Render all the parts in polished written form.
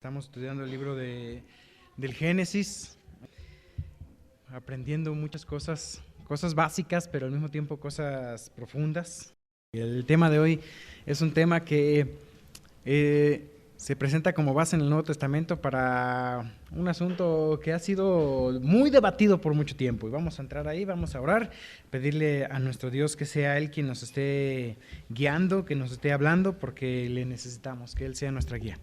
Estamos estudiando el libro del Génesis, aprendiendo muchas cosas básicas, pero al mismo tiempo cosas profundas. El tema de hoy es un tema que se presenta como base en el Nuevo Testamento para un asunto que ha sido muy debatido por mucho tiempo. Y vamos a entrar ahí, vamos a orar, pedirle a nuestro Dios que sea Él quien nos esté guiando, que nos esté hablando, porque le necesitamos, que Él sea nuestra guía.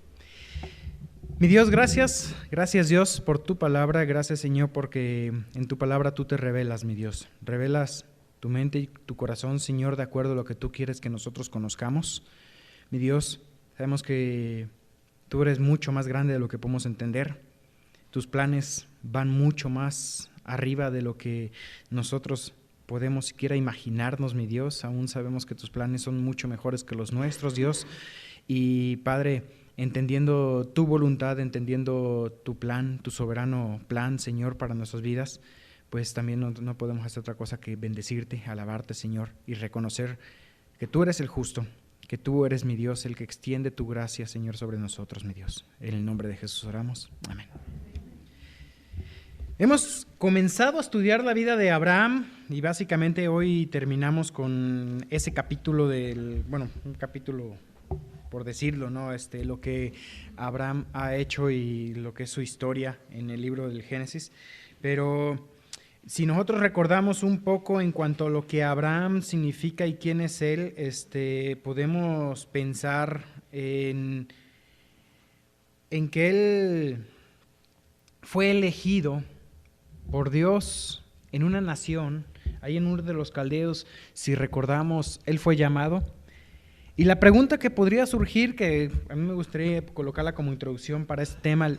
Mi Dios, gracias Dios por tu palabra, gracias Señor porque en tu palabra tú te revelas, mi Dios, revelas tu mente y tu corazón, Señor, de acuerdo a lo que tú quieres que nosotros conozcamos. Mi Dios, sabemos que tú eres mucho más grande de lo que podemos entender, tus planes van mucho más arriba de lo que nosotros podemos siquiera imaginarnos, mi Dios, aún sabemos que tus planes son mucho mejores que los nuestros, Dios, y Padre, entendiendo tu voluntad, entendiendo tu plan, tu soberano plan, Señor, para nuestras vidas, pues también no podemos hacer otra cosa que bendecirte, alabarte, Señor, y reconocer que tú eres el justo, que tú eres mi Dios, el que extiende tu gracia, Señor, sobre nosotros, mi Dios. En el nombre de Jesús oramos. Amén. Hemos comenzado a estudiar la vida de Abraham y básicamente hoy terminamos con ese capítulo un capítulo por decirlo, ¿no? Lo que Abraham ha hecho y lo que es su historia en el libro del Génesis. Pero si nosotros recordamos un poco en cuanto a lo que Abraham significa y quién es él, podemos pensar en que él fue elegido por Dios en una nación, ahí en Ur de los Caldeos, si recordamos, él fue llamado. Y la pregunta que podría surgir, que a mí me gustaría colocarla como introducción para este tema,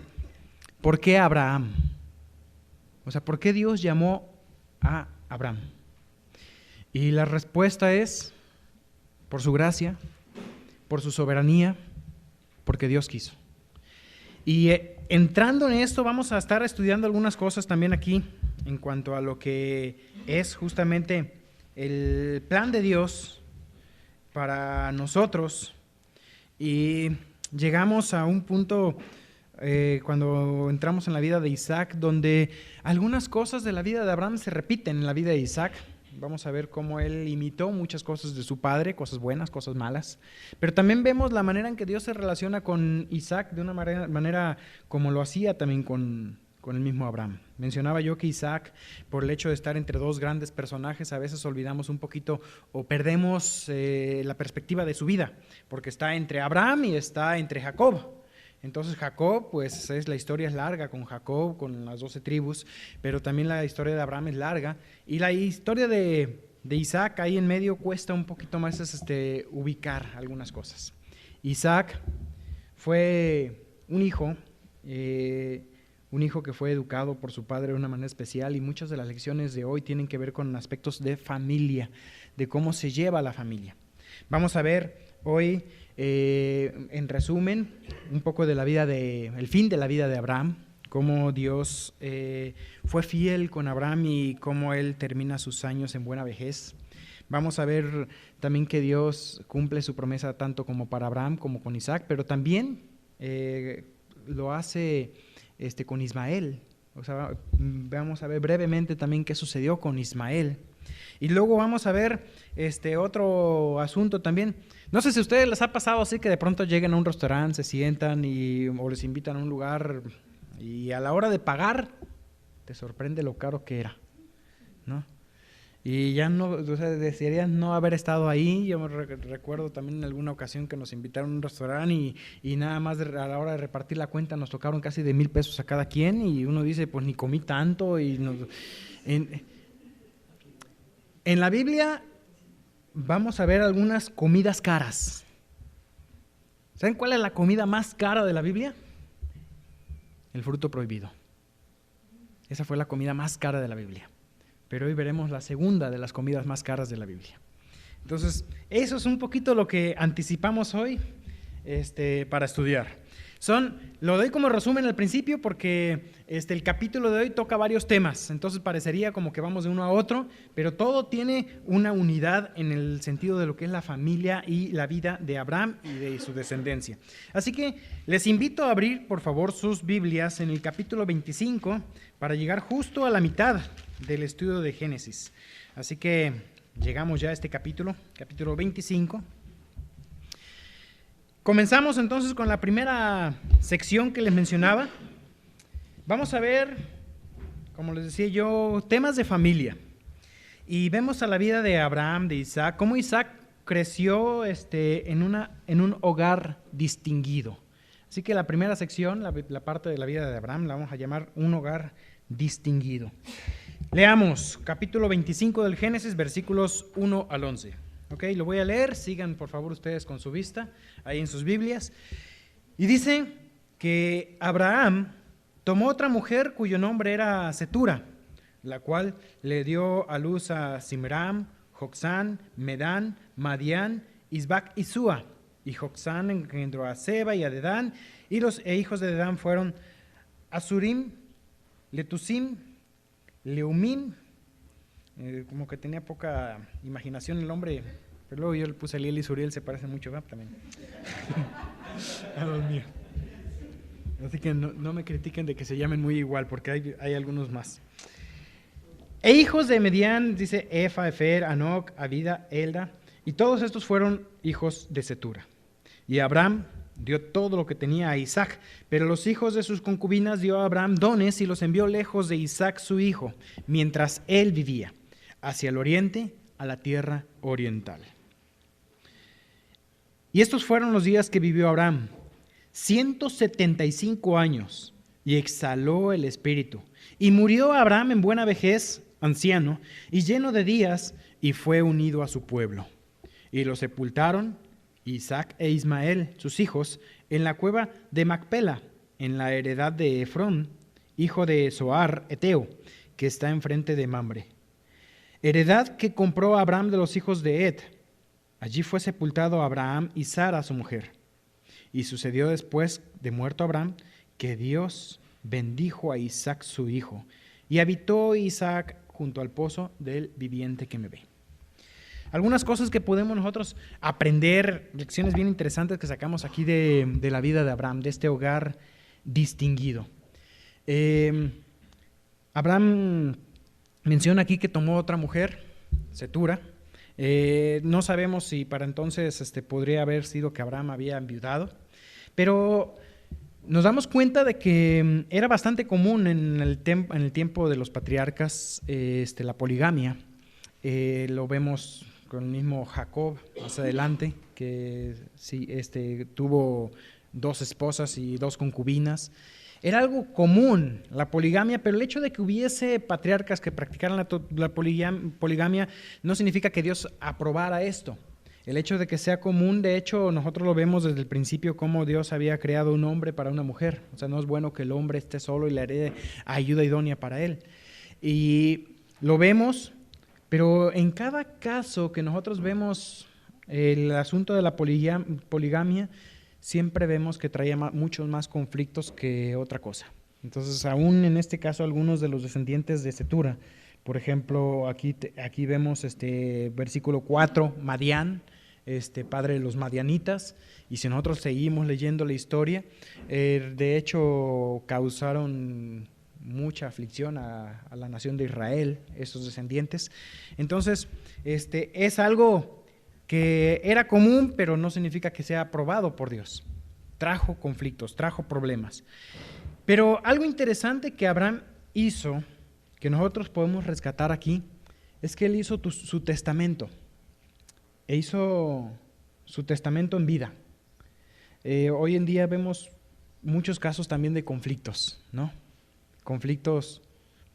¿por qué Abraham? O sea, ¿por qué Dios llamó a Abraham? Y la respuesta es, por su gracia, por su soberanía, porque Dios quiso. Y entrando en esto, vamos a estar estudiando algunas cosas también aquí, en cuanto a lo que es justamente el plan de Dios para nosotros, y llegamos a un punto cuando entramos en la vida de Isaac, donde algunas cosas de la vida de Abraham se repiten en la vida de Isaac. Vamos a ver cómo él imitó muchas cosas de su padre, cosas buenas, cosas malas, pero también vemos la manera en que Dios se relaciona con Isaac de una manera como lo hacía también con el mismo Abraham. Mencionaba yo que Isaac, por el hecho de estar entre dos grandes personajes, a veces olvidamos un poquito o perdemos la perspectiva de su vida, porque está entre Abraham y está entre Jacob. Entonces Jacob, pues la historia es larga con Jacob, con las 12 tribus, pero también la historia de Abraham es larga, y la historia de Isaac ahí en medio cuesta un poquito más ubicar algunas cosas. Isaac fue un hijo que fue educado por su padre de una manera especial, y muchas de las lecciones de hoy tienen que ver con aspectos de familia, de cómo se lleva la familia. Vamos a ver hoy, en resumen, un poco de el fin de la vida de Abraham, cómo Dios fue fiel con Abraham y cómo él termina sus años en buena vejez. Vamos a ver también que Dios cumple su promesa tanto como para Abraham como con Isaac, pero también lo hace con Ismael. O sea, vamos a ver brevemente también qué sucedió con Ismael. Y luego vamos a ver otro asunto también. No sé si a ustedes les ha pasado así que de pronto lleguen a un restaurante, se sientan o les invitan a un lugar y a la hora de pagar te sorprende lo caro que era, ¿no? Y ya no, o sea, desearías no haber estado ahí. Yo me recuerdo también en alguna ocasión que nos invitaron a un restaurante y nada más a la hora de repartir la cuenta nos tocaron casi de 1,000 pesos a cada quien, y uno dice, pues ni comí tanto. En la Biblia vamos a ver algunas comidas caras. ¿Saben cuál es la comida más cara de la Biblia? El fruto prohibido. Esa fue la comida más cara de la Biblia. Pero hoy veremos la segunda de las comidas más caras de la Biblia. Entonces, eso es un poquito lo que anticipamos hoy para estudiar. Lo doy como resumen al principio porque el capítulo de hoy toca varios temas, entonces parecería como que vamos de uno a otro, pero todo tiene una unidad en el sentido de lo que es la familia y la vida de Abraham y de su descendencia. Así que les invito a abrir, por favor, sus Biblias en el capítulo 25 para llegar justo a la mitad del estudio de Génesis. Así que llegamos ya a este capítulo 25. Comenzamos entonces con la primera sección que les mencionaba. Vamos a ver, como les decía yo, temas de familia. Y vemos a la vida de Abraham, de Isaac, cómo Isaac creció en un hogar distinguido. Así que la primera sección, la parte de la vida de Abraham, la vamos a llamar un hogar distinguido. Leamos capítulo 25 del Génesis, versículos 1 al 11. Ok, lo voy a leer, sigan por favor ustedes con su vista, ahí en sus Biblias. Y dice que Abraham tomó otra mujer cuyo nombre era Cetura, la cual le dio a luz a Simram, Joksán, Medán, Madián, Isbac y Súa. Y Joksán engendró a Seba y a Dedán, y los hijos de Dedán fueron Asurim, Letusim, Leumim. Como que tenía poca imaginación el hombre, pero luego yo le puse a Liel y Suriel, se parecen mucho, ¿verdad? También. Dios mío. Así que no me critiquen de que se llamen muy igual, porque hay algunos más. E hijos de Medián, dice Efa, Efer, Anoc, Abida, Elda, y todos estos fueron hijos de Cetura. Y Abraham dio todo lo que tenía a Isaac, pero los hijos de sus concubinas dio a Abraham dones y los envió lejos de Isaac su hijo, mientras él vivía, hacia el oriente, a la tierra oriental. Y estos fueron los días que vivió Abraham, 175 años, y exhaló el espíritu. Y murió Abraham en buena vejez, anciano, y lleno de días, y fue unido a su pueblo. Y lo sepultaron Isaac e Ismael, sus hijos, en la cueva de Macpela, en la heredad de Efrón, hijo de Zoar, Eteo, que está enfrente de Mamre. Heredad que compró Abraham de los hijos de Ed. Allí fue sepultado Abraham y Sara, su mujer. Y sucedió después de muerto Abraham, que Dios bendijo a Isaac su hijo, y habitó Isaac junto al pozo del viviente que me ve. Algunas cosas que podemos nosotros aprender, lecciones bien interesantes que sacamos aquí de la vida de Abraham, de este hogar distinguido. Abraham menciona aquí que tomó otra mujer, Cetura. No sabemos si para entonces podría haber sido que Abraham había enviudado, pero nos damos cuenta de que era bastante común en el tiempo de los patriarcas la poligamia. Lo vemos con el mismo Jacob más adelante, que sí, tuvo 2 esposas y 2 concubinas. Era algo común la poligamia, pero el hecho de que hubiese patriarcas que practicaran la poligamia no significa que Dios aprobara esto. El hecho de que sea común, de hecho, nosotros lo vemos desde el principio como Dios había creado un hombre para una mujer. O sea, no es bueno que el hombre esté solo y le herede ayuda idónea para él. Y lo vemos, pero en cada caso que nosotros vemos el asunto de la poligamia, siempre vemos que traía muchos más conflictos que otra cosa. Entonces, aún en este caso, algunos de los descendientes de Cetura, por ejemplo, aquí vemos versículo 4, Madián, padre de los madianitas, y si nosotros seguimos leyendo la historia, de hecho causaron mucha aflicción a la nación de Israel, esos descendientes. Entonces, es algo que era común, pero no significa que sea aprobado por Dios. Trajo conflictos, trajo problemas. Pero algo interesante que Abraham hizo, que nosotros podemos rescatar aquí, es que él hizo su testamento. E hizo su testamento en vida. Hoy en día vemos muchos casos también de conflictos, ¿no? Conflictos,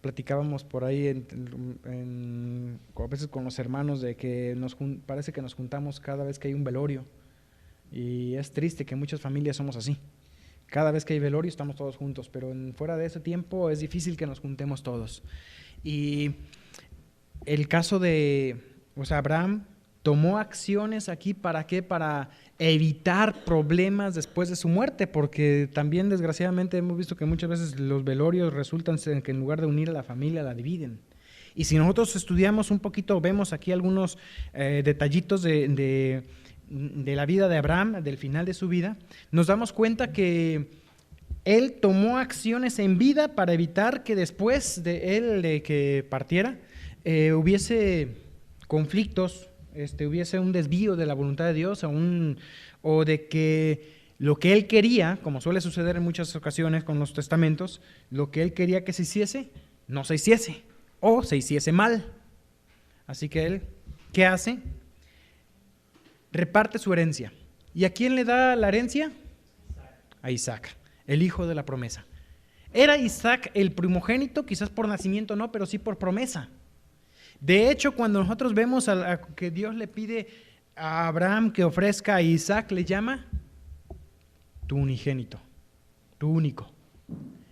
platicábamos por ahí a veces con los hermanos de que parece que nos juntamos cada vez que hay un velorio, y es triste que muchas familias somos así. Cada vez que hay velorio estamos todos juntos, pero fuera de ese tiempo es difícil que nos juntemos todos. Y el caso de Abraham tomó acciones aquí, ¿para qué? Para evitar problemas después de su muerte, porque también desgraciadamente hemos visto que muchas veces los velorios resultan ser que en lugar de unir a la familia la dividen. Y si nosotros estudiamos un poquito, vemos aquí algunos detallitos de la vida de Abraham, del final de su vida, nos damos cuenta que él tomó acciones en vida para evitar que después de él de que partiera hubiese conflictos, hubiese un desvío de la voluntad de Dios o de que lo que él quería, como suele suceder en muchas ocasiones con los testamentos, lo que él quería que se hiciese, no se hiciese o se hiciese mal. Así que él, ¿qué hace? Reparte su herencia. ¿Y a quién le da la herencia? A Isaac, el hijo de la promesa. ¿Era Isaac el primogénito? Quizás por nacimiento no, pero sí por promesa. De hecho, cuando nosotros vemos a que Dios le pide a Abraham que ofrezca a Isaac, le llama tu unigénito, tu único.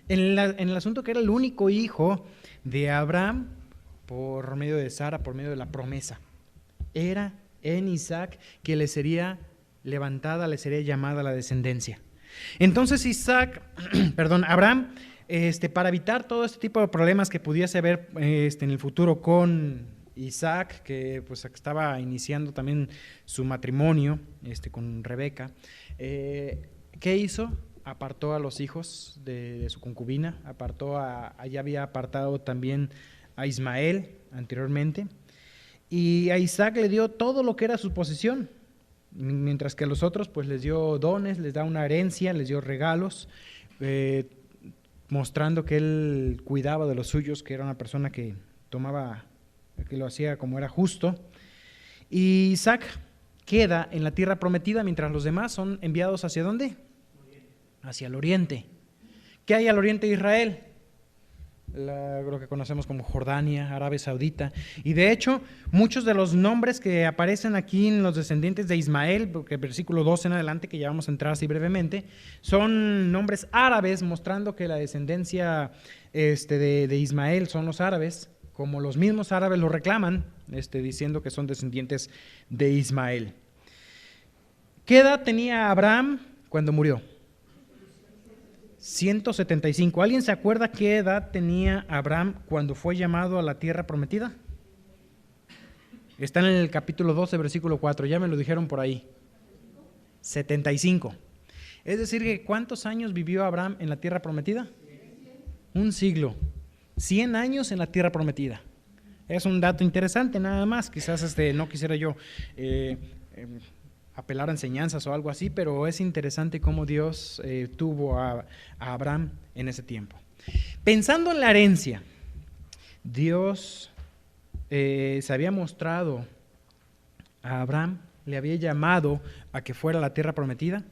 En el asunto que era el único hijo de Abraham por medio de Sara, por medio de la promesa. Era en Isaac que le sería levantada, le sería llamada la descendencia. Entonces Abraham, para evitar todo este tipo de problemas que pudiese haber en el futuro con Isaac, que pues estaba iniciando también su matrimonio con Rebeca, ¿qué hizo? Apartó a los hijos de su concubina, ya había apartado también a Ismael anteriormente, y a Isaac le dio todo lo que era su posesión, mientras que a los otros pues les dio dones, les da una herencia, les dio regalos, mostrando que él cuidaba de los suyos, que era una persona que lo hacía como era justo. Y Isaac queda en la tierra prometida, mientras los demás son enviados ¿hacia dónde? Hacia el oriente. ¿Qué hay al oriente de Israel? Lo que conocemos como Jordania, Arabia Saudita. Y de hecho, muchos de los nombres que aparecen aquí en los descendientes de Ismael, porque el versículo 12 en adelante, que ya vamos a entrar así brevemente, son nombres árabes, mostrando que la descendencia de Ismael son los árabes, como los mismos árabes lo reclaman, diciendo que son descendientes de Ismael. ¿Qué edad tenía Abraham cuando murió? 175. ¿Alguien se acuerda qué edad tenía Abraham cuando fue llamado a la tierra prometida? Está en el capítulo 12, versículo 4, ya me lo dijeron por ahí. 75. Es decir, que ¿cuántos años vivió Abraham en la tierra prometida? Un siglo. 100 años en la tierra prometida. Es un dato interesante nada más, quizás no quisiera yo apelar a enseñanzas o algo así, pero es interesante cómo Dios tuvo a Abraham en ese tiempo. Pensando en la herencia, Dios se había mostrado a Abraham, le había llamado a que fuera a la tierra prometida,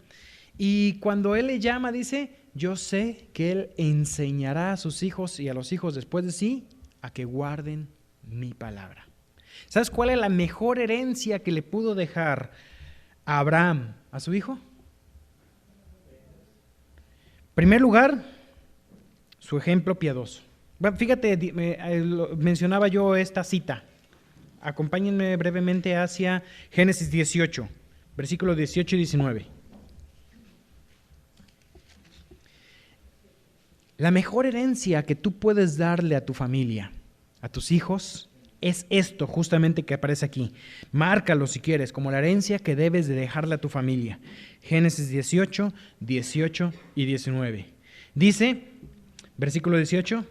y cuando él le llama dice, yo sé que él enseñará a sus hijos y a los hijos después de sí a que guarden mi palabra. ¿Sabes cuál es la mejor herencia que le pudo dejar a Abraham a su hijo? En primer lugar, su ejemplo piadoso. Bueno, fíjate, mencionaba yo esta cita. Acompáñenme brevemente hacia Génesis 18, versículos 18 y 19. La mejor herencia que tú puedes darle a tu familia, a tus hijos, es esto justamente que aparece aquí. Márcalo si quieres, como la herencia que debes de dejarle a tu familia. Génesis 18, 18 y 19. Dice, versículo 18,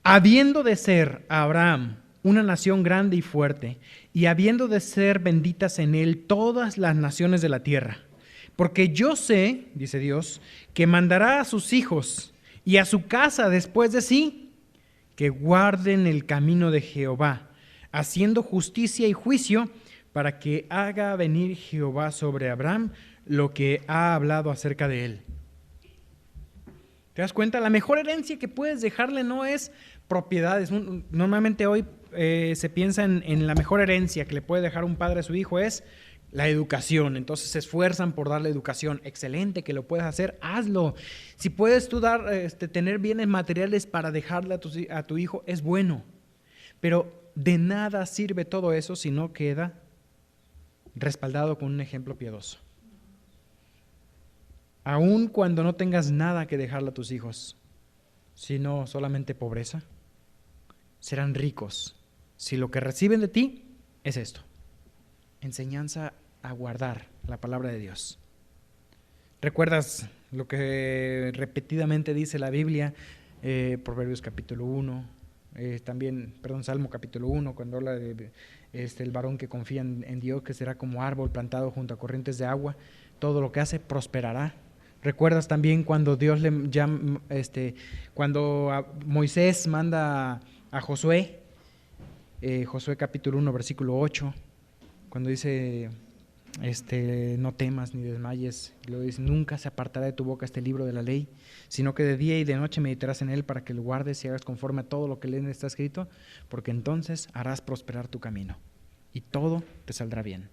habiendo de ser Abraham una nación grande y fuerte, y habiendo de ser benditas en él todas las naciones de la tierra, porque yo sé, dice Dios, que mandará a sus hijos y a su casa después de sí, que guarden el camino de Jehová, haciendo justicia y juicio, para que haga venir Jehová sobre Abraham lo que ha hablado acerca de él. ¿Te das cuenta? La mejor herencia que puedes dejarle no es propiedades. Normalmente hoy se piensa en la mejor herencia que le puede dejar un padre a su hijo es la educación. Entonces se esfuerzan por darle educación. Excelente que lo puedas hacer, hazlo. Si puedes tú tener bienes materiales para dejarle a tu hijo, es bueno. Pero de nada sirve todo eso si no queda respaldado con un ejemplo piadoso. Aun cuando no tengas nada que dejarle a tus hijos, sino solamente pobreza, serán ricos si lo que reciben de ti es esto: enseñanza a guardar la palabra de Dios. ¿Recuerdas lo que repetidamente dice la Biblia? Proverbios capítulo 1, Salmo capítulo 1, cuando habla de el varón que confía en Dios, que será como árbol plantado junto a corrientes de agua, todo lo que hace prosperará. ¿Recuerdas también cuando Dios le llama, cuando Moisés manda a Josué, Josué capítulo 1, versículo 8, cuando dice, no temas ni desmayes, y luego dice, nunca se apartará de tu boca este libro de la ley, sino que de día y de noche meditarás en él para que lo guardes y hagas conforme a todo lo que en él está escrito, porque entonces harás prosperar tu camino y todo te saldrá bien.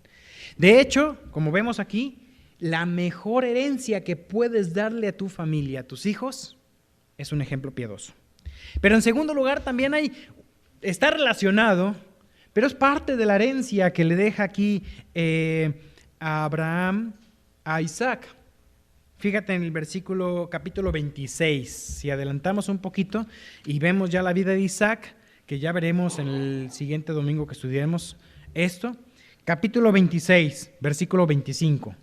De hecho, como vemos aquí, la mejor herencia que puedes darle a tu familia, a tus hijos, es un ejemplo piadoso. Pero en segundo lugar también está relacionado, pero es parte de la herencia que le deja aquí a Abraham a Isaac. Fíjate en el capítulo 26, si adelantamos un poquito y vemos ya la vida de Isaac, que ya veremos en el siguiente domingo que estudiaremos esto. Capítulo 26, versículo 25.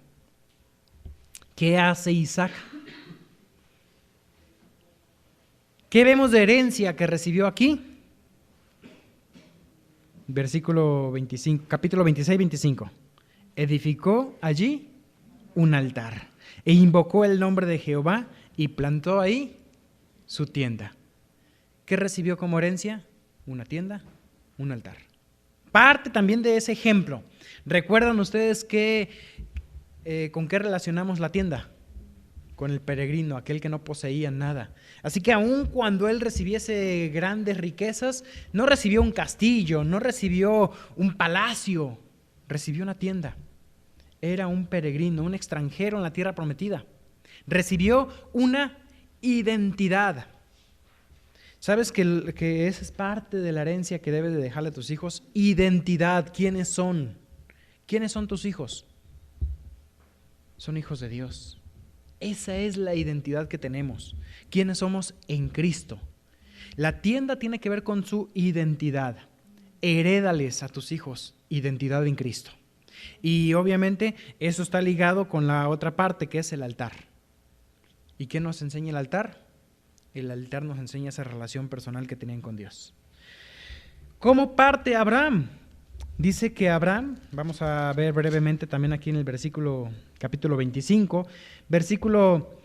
¿Qué hace Isaac? ¿Qué vemos de herencia que recibió aquí? Versículo 25, capítulo 26, 25. Edificó allí un altar e invocó el nombre de Jehová y plantó ahí su tienda. ¿Qué recibió como herencia? Una tienda, un altar. Parte también de ese ejemplo. ¿Recuerdan ustedes con qué relacionamos la tienda? Con el peregrino, aquel que no poseía nada. Así que aun cuando él recibiese grandes riquezas, no recibió un castillo, no recibió un palacio, recibió una tienda. Era un peregrino, un extranjero en la tierra prometida. Recibió una identidad. ¿Sabes que esa es parte de la herencia que debes de dejarle a tus hijos? Identidad. ¿Quiénes son? ¿Quiénes son tus hijos? Son hijos de Dios. Esa es la identidad que tenemos. ¿Quiénes somos en Cristo? La tienda tiene que ver con su identidad. Herédales a tus hijos identidad en Cristo. Y obviamente eso está ligado con la otra parte, que es el altar. ¿Y qué nos enseña el altar? El altar nos enseña esa relación personal que tenían con Dios. ¿Cómo parte Abraham? Dice que Abraham, vamos a ver brevemente también aquí en el capítulo 25, versículo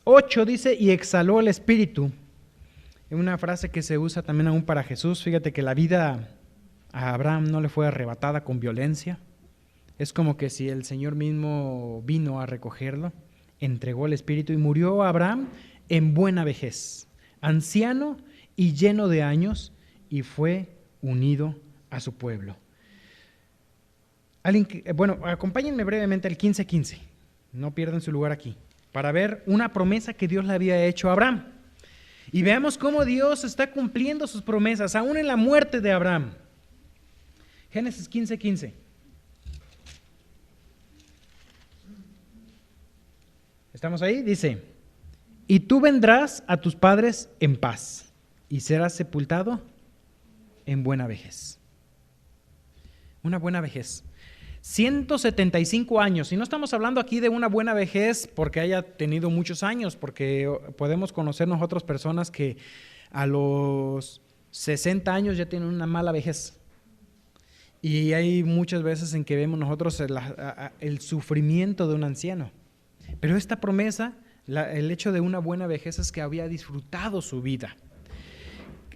8 dice, y exhaló el espíritu. Es una frase que se usa también aún para Jesús. Fíjate que la vida a Abraham no le fue arrebatada con violencia. Es como que si el Señor mismo vino a recogerlo, entregó el espíritu y murió Abraham en buena vejez, anciano y lleno de años, y fue unido a su pueblo. Acompáñenme brevemente al 15:15, no pierdan su lugar aquí, para ver una promesa que Dios le había hecho a Abraham. Y veamos cómo Dios está cumpliendo sus promesas, aún en la muerte de Abraham. Génesis 15:15. ¿Estamos ahí? Dice, y tú vendrás a tus padres en paz, y serás sepultado en buena vejez. Una buena vejez. 175 años. Y no estamos hablando aquí de una buena vejez porque haya tenido muchos años, porque podemos conocer nosotros personas que a los 60 años ya tienen una mala vejez. Y hay muchas veces en que vemos nosotros el sufrimiento de un anciano. Pero esta promesa, el hecho de una buena vejez es que había disfrutado su vida.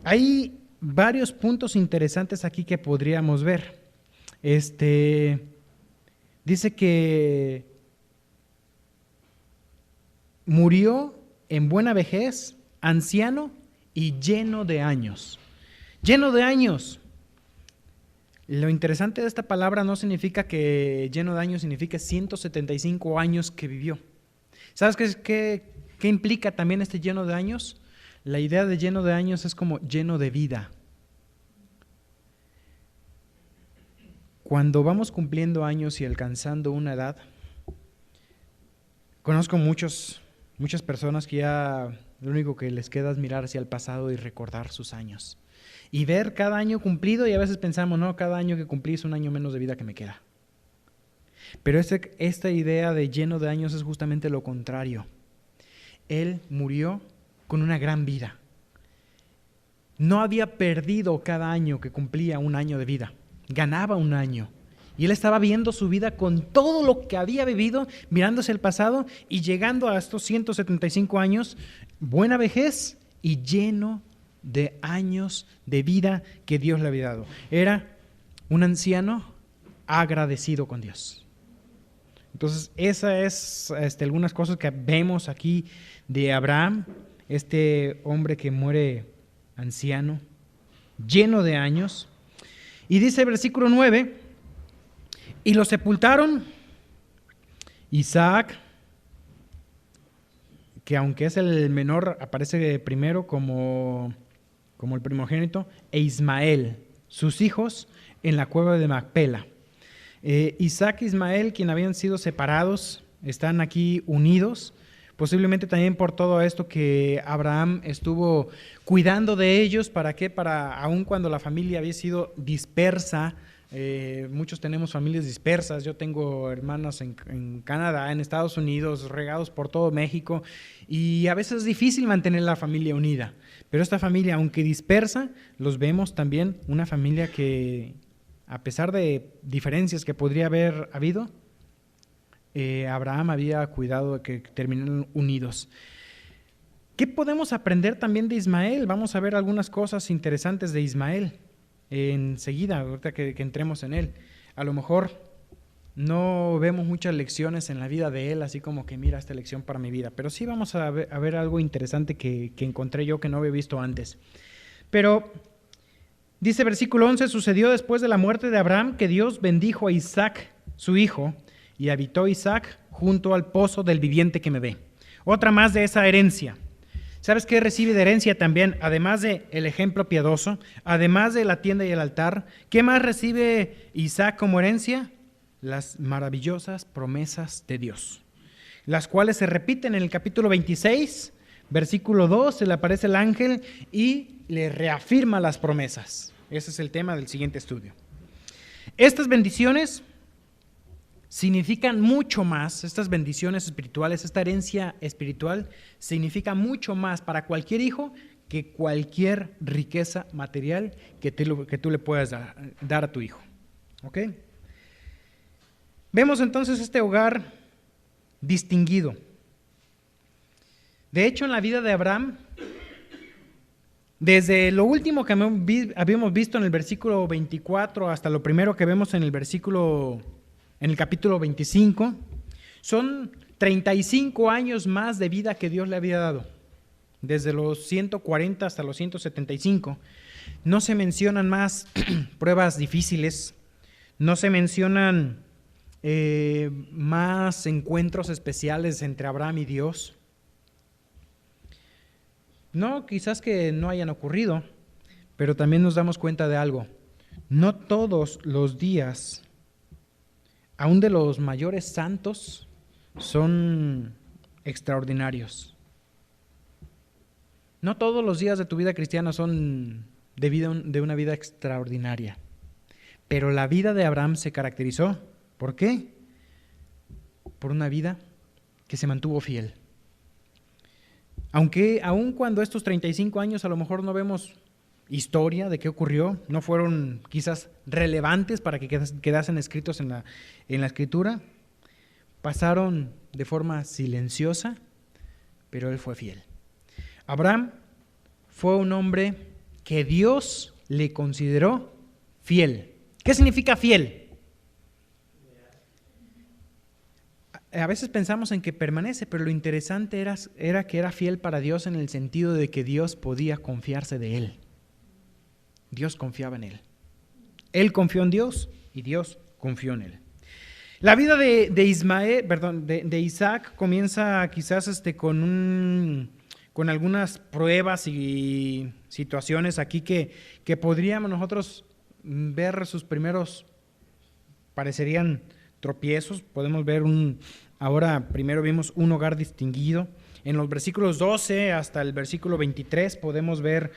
Hay varios puntos interesantes aquí que podríamos ver. Dice que murió en buena vejez, anciano y lleno de años. Lleno de años. Lo interesante de esta palabra no significa que lleno de años significa 175 años que vivió. ¿Sabes qué implica también este lleno de años? La idea de lleno de años es como lleno de vida. cuando vamos cumpliendo años y alcanzando una edad, conozco muchas personas que ya lo único que les queda es mirar hacia el pasado y recordar sus años. Y ver cada año cumplido, y a veces pensamos, no, cada año que cumplí es un año menos de vida que me queda. Pero esta idea de lleno de años es justamente lo contrario. Él murió con una gran vida. No había perdido cada año que cumplía un año de vida. Ganaba un año. Y él estaba viendo su vida con todo lo que había vivido, mirándose el pasado y llegando a estos 175 años, buena vejez y lleno de años de vida que Dios le había dado. Era un anciano agradecido con Dios. Entonces, esas es algunas cosas que vemos aquí de Abraham, este hombre que muere anciano, lleno de años. Y dice el versículo 9, y lo sepultaron Isaac, que aunque es el menor, aparece primero como el primogénito, e Ismael, sus hijos, en la cueva de Macpela. Isaac e Ismael, quien habían sido separados, están aquí unidos, posiblemente también por todo esto que Abraham estuvo cuidando de ellos. ¿Para qué? Para aun cuando la familia había sido dispersa. Muchos tenemos familias dispersas. Yo tengo hermanas en Canadá, en Estados Unidos, regados por todo México, y a veces es difícil mantener la familia unida. Pero esta familia, aunque dispersa, los vemos también una familia que, a pesar de diferencias que podría haber habido, Abraham había cuidado de que terminaran unidos. ¿Qué podemos aprender también de Ismael? Vamos a ver algunas cosas interesantes de Ismael enseguida, ahorita que entremos en él. A lo mejor no vemos muchas lecciones en la vida de él, así como que mira esta lección para mi vida, pero sí vamos a ver algo interesante que encontré yo que no había visto antes. Pero dice versículo 11, sucedió después de la muerte de Abraham que Dios bendijo a Isaac, su hijo, y habitó Isaac junto al pozo del viviente que me ve. Otra más de esa herencia. ¿Sabes qué recibe de herencia también? Además del ejemplo piadoso, además de la tienda y el altar, ¿qué más recibe Isaac como herencia? Las maravillosas promesas de Dios, las cuales se repiten en el capítulo 26, versículo 2, se le aparece el ángel y le reafirma las promesas. Ese es el tema del siguiente estudio. Estas bendiciones significan mucho más, estas bendiciones espirituales, esta herencia espiritual significa mucho más para cualquier hijo que cualquier riqueza material que tú le puedas dar a tu hijo. ¿Ok? Vemos entonces este hogar distinguido. De hecho, en la vida de Abraham, desde lo último que habíamos visto en el versículo 24 hasta lo primero que vemos en el capítulo 25, son 35 años más de vida que Dios le había dado, desde los 140 hasta los 175. No se mencionan más pruebas difíciles, no se mencionan más encuentros especiales entre Abraham y Dios. No, quizás que no hayan ocurrido, pero también nos damos cuenta de algo. No todos los días, aún de los mayores santos, son extraordinarios. No todos los días de tu vida cristiana son de una vida extraordinaria. Pero la vida de Abraham se caracterizó, ¿por qué? Por una vida que se mantuvo fiel. Aun cuando estos 35 años a lo mejor no vemos historia de qué ocurrió, no fueron quizás relevantes para que quedasen escritos en la escritura, pasaron de forma silenciosa, pero él fue fiel. Abraham fue un hombre que Dios le consideró fiel. ¿Qué significa fiel? A veces pensamos en que permanece, pero lo interesante era que era fiel para Dios en el sentido de que Dios podía confiarse de él. Dios confiaba en él. Él confió en Dios y Dios confió en él. La vida de Isaac comienza quizás con algunas pruebas y situaciones aquí que podríamos nosotros ver sus primeros parecerían tropiezos. Podemos ver ahora primero vimos un hogar distinguido. En los versículos 12 hasta el versículo 23 podemos ver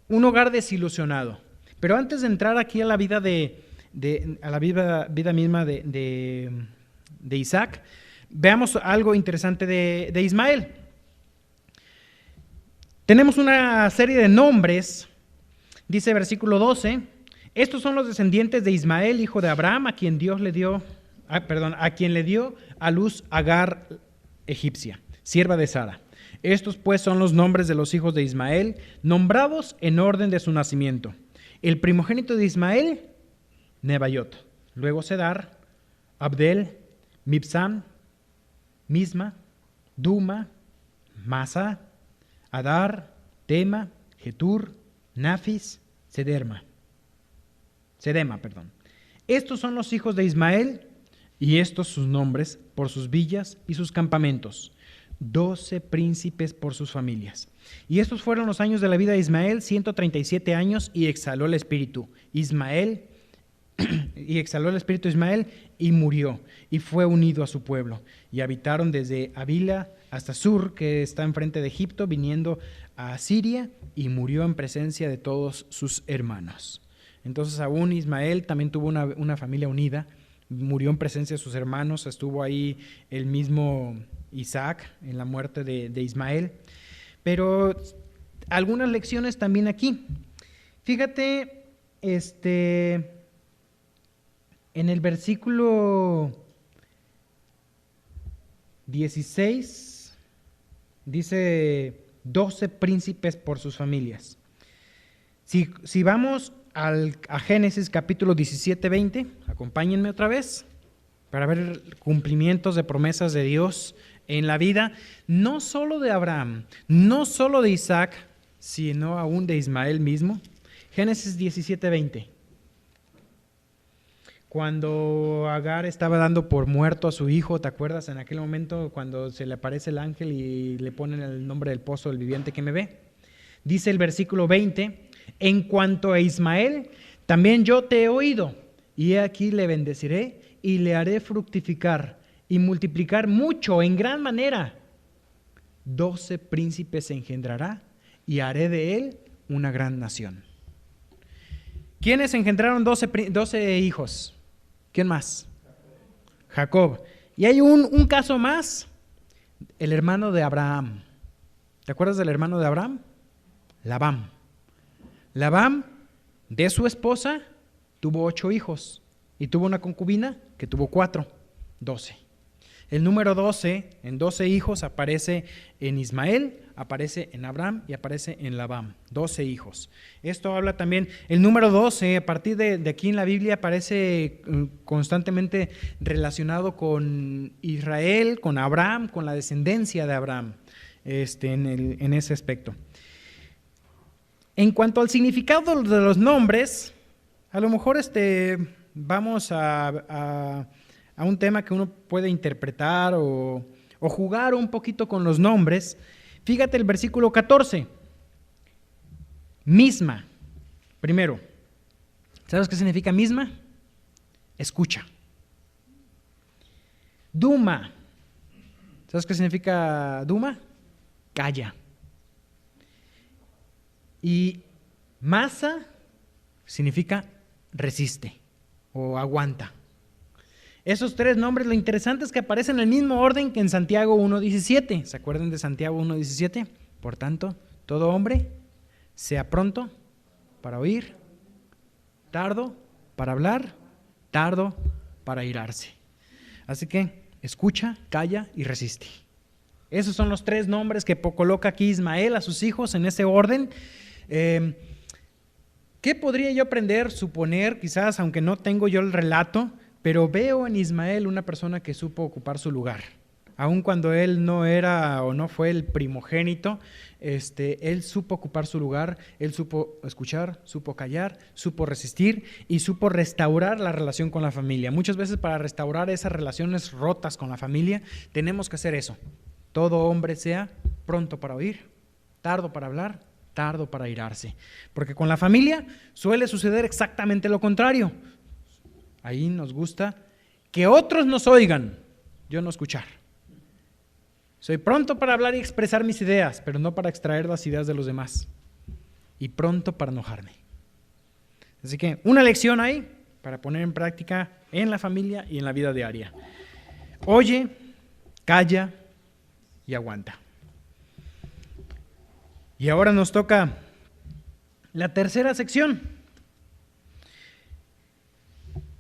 un hogar desilusionado. Pero antes de entrar aquí a la vida a la vida misma de Isaac, veamos algo interesante de Ismael. Tenemos una serie de nombres. Dice versículo 12, estos son los descendientes de Ismael, hijo de Abraham, a quien le dio a luz Agar egipcia, sierva de Sara. Estos pues son los nombres de los hijos de Ismael, nombrados en orden de su nacimiento. El primogénito de Ismael, Nebaiot, luego Cedar, Abdel, Mibsam, Misma, Duma, Masa, Adar, Tema, Getur, Nafis, Sedema. Estos son los hijos de Ismael, y estos sus nombres por sus villas y sus campamentos, 12 príncipes por sus familias. Y estos fueron los años de la vida de Ismael, 137 años, y exhaló el espíritu Ismael, y murió, y fue unido a su pueblo. Y habitaron desde Avila hasta Sur, que está enfrente de Egipto, viniendo a Siria, y murió en presencia de todos sus hermanos. Entonces aún Ismael también tuvo una familia unida, murió en presencia de sus hermanos, estuvo ahí el mismo Isaac en la muerte de Ismael. Pero algunas lecciones también aquí. Fíjate, en el versículo 16 dice 12 príncipes por sus familias. Si vamos a Génesis capítulo 17, 20, acompáñenme otra vez para ver cumplimientos de promesas de Dios en la vida, no solo de Abraham, no solo de Isaac, sino aún de Ismael mismo. Génesis 17, 20. Cuando Agar estaba dando por muerto a su hijo, ¿te acuerdas? En aquel momento cuando se le aparece el ángel y le ponen el nombre del pozo del viviente que me ve. Dice el versículo 20, en cuanto a Ismael, también yo te he oído, y he aquí le bendeciré y le haré fructificar y multiplicar mucho en gran manera. 12 príncipes engendrará y haré de él una gran nación. ¿Quiénes engendraron 12 hijos? ¿Quién más? Jacob. Y hay un caso más, el hermano de Abraham. ¿Te acuerdas del hermano de Abraham? Labán. Labán, de su esposa, tuvo 8 hijos y tuvo una concubina que tuvo 4, 12. El número 12, en 12 hijos, aparece en Ismael, aparece en Abraham y aparece en Labán, 12 hijos. Esto habla también, el número 12, a partir de aquí en la Biblia, aparece constantemente relacionado con Israel, con Abraham, con la descendencia de Abraham, en ese aspecto. En cuanto al significado de los nombres, a lo mejor vamos a un tema que uno puede interpretar o jugar un poquito con los nombres. Fíjate el versículo 14. Misma. Primero, ¿sabes qué significa misma? Escucha. Duma. ¿Sabes qué significa Duma? Calla. Y Masa significa resiste o aguanta. Esos 3 nombres, lo interesante es que aparecen en el mismo orden que en Santiago 1:17. ¿Se acuerdan de Santiago 1:17? Por tanto, todo hombre sea pronto para oír, tardo para hablar, tardo para irarse. Así que escucha, calla y resiste. Esos son los 3 nombres que coloca aquí Ismael a sus hijos en ese orden. ¿Qué podría yo aprender, suponer, quizás, aunque no tengo yo el relato, pero veo en Ismael una persona que supo ocupar su lugar? Aun cuando él no era o no fue el primogénito, él supo ocupar su lugar, él supo escuchar, supo callar, supo resistir y supo restaurar la relación con la familia. Muchas veces para restaurar esas relaciones rotas con la familia, tenemos que hacer eso. Todo hombre sea pronto para oír, tardo para hablar, tardo para irarse. Porque con la familia suele suceder exactamente lo contrario. Ahí nos gusta que otros nos oigan, yo no escuchar. Soy pronto para hablar y expresar mis ideas, pero no para extraer las ideas de los demás. Y pronto para enojarme. Así que una lección ahí para poner en práctica en la familia y en la vida diaria. Oye, calla y aguanta. Y ahora nos toca la tercera sección.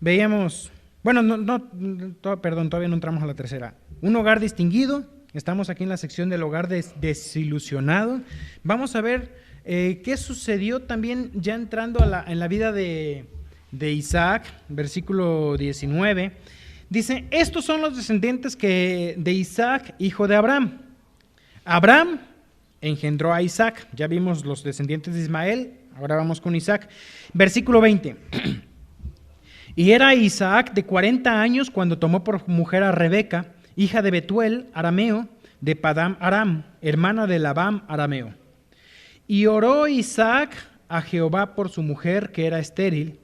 Veíamos, todavía no entramos a la tercera. Un hogar distinguido. Estamos aquí en la sección del hogar desilusionado. Vamos a ver qué sucedió también ya entrando en la vida de Isaac, versículo 19. Dice, estos son los descendientes de Isaac, hijo de Abraham. Abraham engendró a Isaac. Ya vimos los descendientes de Ismael, ahora vamos con Isaac. Versículo 20. Y era Isaac de 40 años cuando tomó por mujer a Rebeca, hija de Betuel, arameo, de Padam Aram, hermana de Labán, arameo. Y oró Isaac a Jehová por su mujer, que era estéril,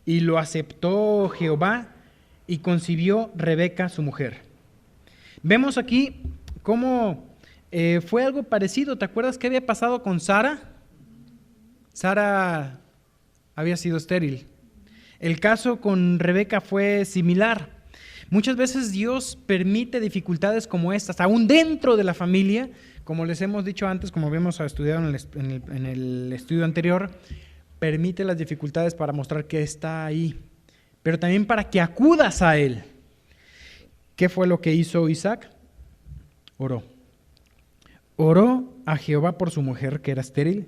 y lo aceptó Jehová, y concibió Rebeca, su mujer. Vemos aquí cómo fue algo parecido. ¿Te acuerdas qué había pasado con Sara? Sara había sido estéril. El caso con Rebeca fue similar. Muchas veces Dios permite dificultades como estas, aún dentro de la familia, como les hemos dicho antes, como habíamos estudiado en el estudio anterior, permite las dificultades para mostrar que está ahí, pero también para que acudas a Él. ¿Qué fue lo que hizo Isaac? Oró. Oró a Jehová por su mujer que era estéril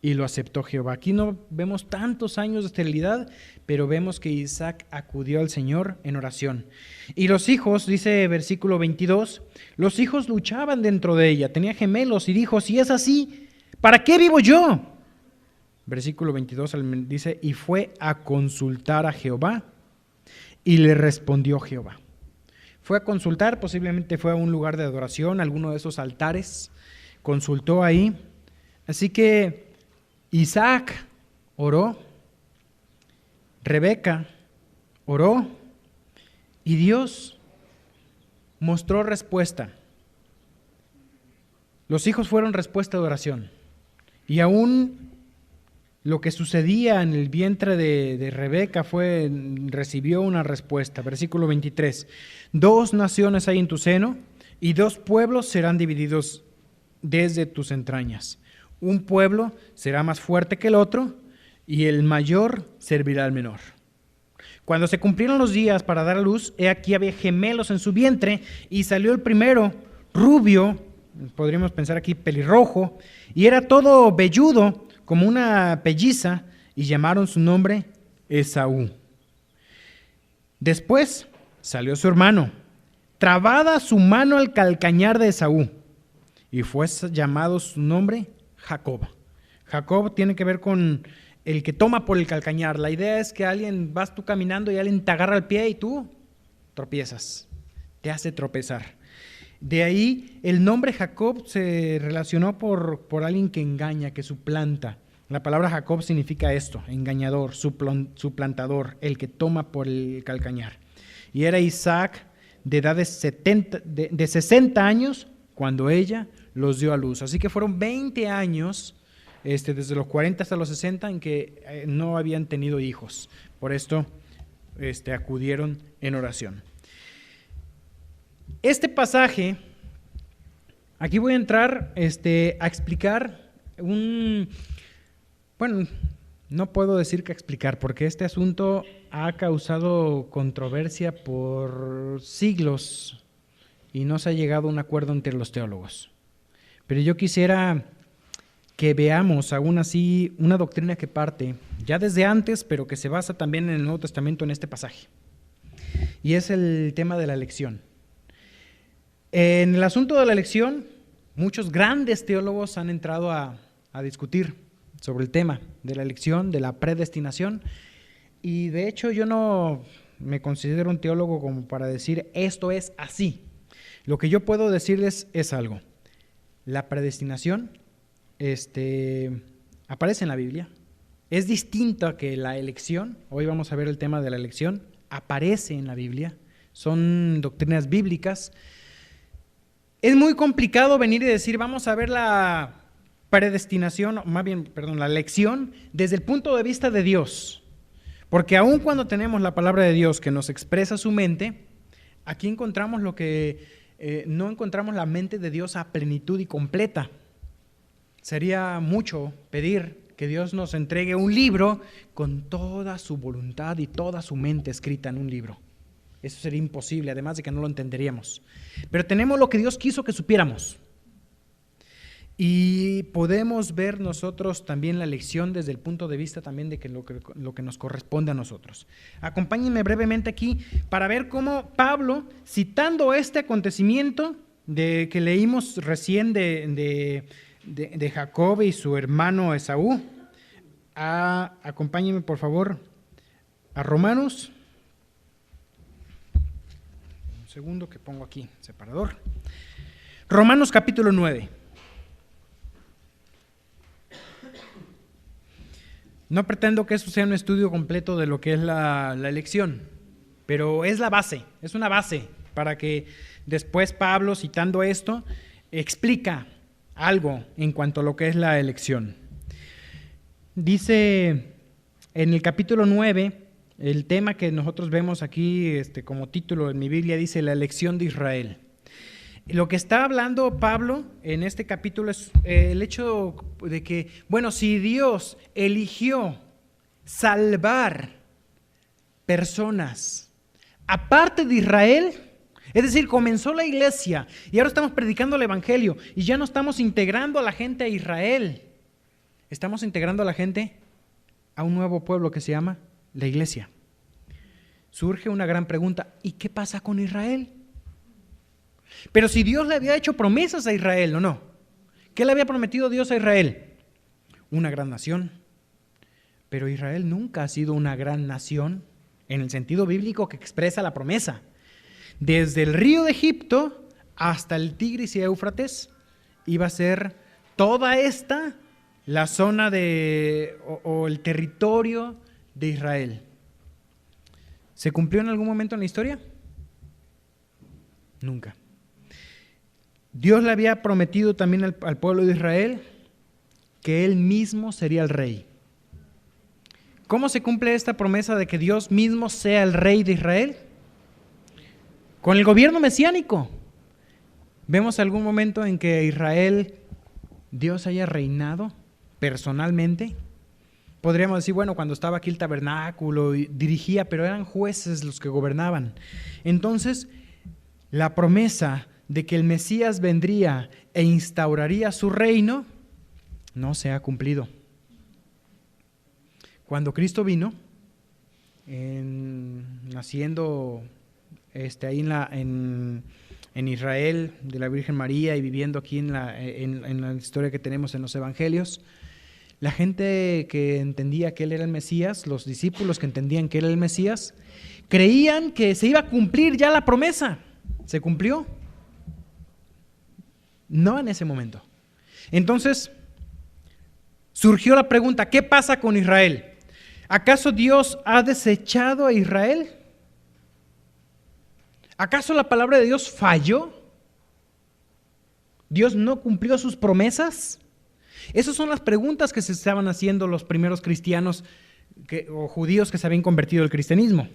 y lo aceptó Jehová. Aquí no vemos tantos años de esterilidad, pero vemos que Isaac acudió al Señor en oración. Y los hijos, dice versículo 22, los hijos luchaban dentro de ella, tenía gemelos y dijo, si es así, ¿para qué vivo yo? Versículo 22 dice, y fue a consultar a Jehová y le respondió Jehová. Fue a consultar, posiblemente fue a un lugar de adoración, alguno de esos altares, consultó ahí. Así que Isaac oró, Rebeca oró y Dios mostró respuesta. Los hijos fueron respuesta de oración. Y aún lo que sucedía en el vientre de Rebeca recibió una respuesta. Versículo 23. 2 naciones hay en tu seno y 2 pueblos serán divididos desde tus entrañas. Un pueblo será más fuerte que el otro y el mayor servirá al menor. Cuando se cumplieron los días para dar a luz, he aquí había gemelos en su vientre y salió el primero rubio, podríamos pensar aquí pelirrojo, y era todo velludo como una pelliza y llamaron su nombre Esaú. Después salió su hermano, trabada su mano al calcañar de Esaú y fue llamado su nombre Jacob. Jacob tiene que ver con el que toma por el calcañar. La idea es que vas tú caminando y alguien te agarra el pie y tú tropiezas, te hace tropezar. De ahí el nombre Jacob se relacionó por alguien que engaña, que suplanta. La palabra Jacob significa esto, engañador, suplantador, el que toma por el calcañar. Y era Isaac de edad de 60 años cuando ella los dio a luz. Así que fueron 20 años, desde los 40 hasta los 60, en que no habían tenido hijos. Por esto acudieron en oración. Este pasaje, aquí voy a entrar a explicar no puedo decir que explicar, porque este asunto ha causado controversia por siglos y no se ha llegado a un acuerdo entre los teólogos. Pero yo quisiera que veamos aún así una doctrina que parte ya desde antes, pero que se basa también en el Nuevo Testamento en este pasaje. Y es el tema de la elección. En el asunto de la elección, muchos grandes teólogos han entrado a discutir sobre el tema de la elección, de la predestinación, y de hecho yo no me considero un teólogo como para decir esto es así. Lo que yo puedo decirles es algo. La predestinación aparece en la Biblia, es distinta que la elección. Hoy vamos a ver el tema de la elección, aparece en la Biblia, son doctrinas bíblicas. Es muy complicado venir y decir, vamos a ver la predestinación, o más bien, perdón, la elección desde el punto de vista de Dios. Porque aun cuando tenemos la palabra de Dios que nos expresa su mente, aquí encontramos lo que no encontramos la mente de Dios a plenitud y completa. Sería mucho pedir que Dios nos entregue un libro con toda su voluntad y toda su mente escrita en un libro. Eso sería imposible, además de que no lo entenderíamos. Pero tenemos lo que Dios quiso que supiéramos. Y podemos ver nosotros también la lección desde el punto de vista también de que lo que nos corresponde a nosotros. Acompáñenme brevemente aquí para ver cómo Pablo, citando este acontecimiento que leímos recién de Jacob y su hermano Esaú, acompáñenme por favor a Romanos. Un segundo que pongo aquí, separador. Romanos capítulo 9. No pretendo que eso sea un estudio completo de lo que es la elección, pero es la base, es una base para que después Pablo, citando esto, explica algo en cuanto a lo que es la elección. Dice en el capítulo 9, el tema que nosotros vemos aquí como título en mi Biblia dice la elección de Israel. Lo que está hablando Pablo en este capítulo es el hecho de que, bueno, si Dios eligió salvar personas aparte de Israel, es decir, comenzó la iglesia y ahora estamos predicando el evangelio y ya no estamos integrando a la gente a Israel, estamos integrando a la gente a un nuevo pueblo que se llama la iglesia. Surge una gran pregunta, ¿y qué pasa con Israel? Pero si Dios le había hecho promesas a Israel, ¿o no? ¿Qué le había prometido Dios a Israel? Una gran nación. Pero Israel nunca ha sido una gran nación en el sentido bíblico que expresa la promesa. Desde el río de Egipto hasta el Tigris y Éufrates iba a ser toda esta la zona o el territorio de Israel. ¿Se cumplió en algún momento en la historia? Nunca. Dios le había prometido también al pueblo de Israel que Él mismo sería el rey. ¿Cómo se cumple esta promesa de que Dios mismo sea el rey de Israel? Con el gobierno mesiánico. ¿Vemos algún momento en que Israel, Dios haya reinado personalmente? Podríamos decir, bueno, cuando estaba aquí el tabernáculo, dirigía, pero eran jueces los que gobernaban. Entonces, la promesa de que el Mesías vendría e instauraría su reino, no se ha cumplido. Cuando Cristo vino, naciendo ahí en Israel, de la Virgen María y viviendo aquí en la historia que tenemos en los Evangelios, la gente que entendía que Él era el Mesías, los discípulos que entendían que Él era el Mesías, creían que se iba a cumplir ya la promesa. ¿Se cumplió? No en ese momento. Entonces, surgió la pregunta, ¿qué pasa con Israel? ¿Acaso Dios ha desechado a Israel? ¿Acaso la palabra de Dios falló? ¿Dios no cumplió sus promesas? Esas son las preguntas que se estaban haciendo los primeros cristianos o judíos que se habían convertido al cristianismo.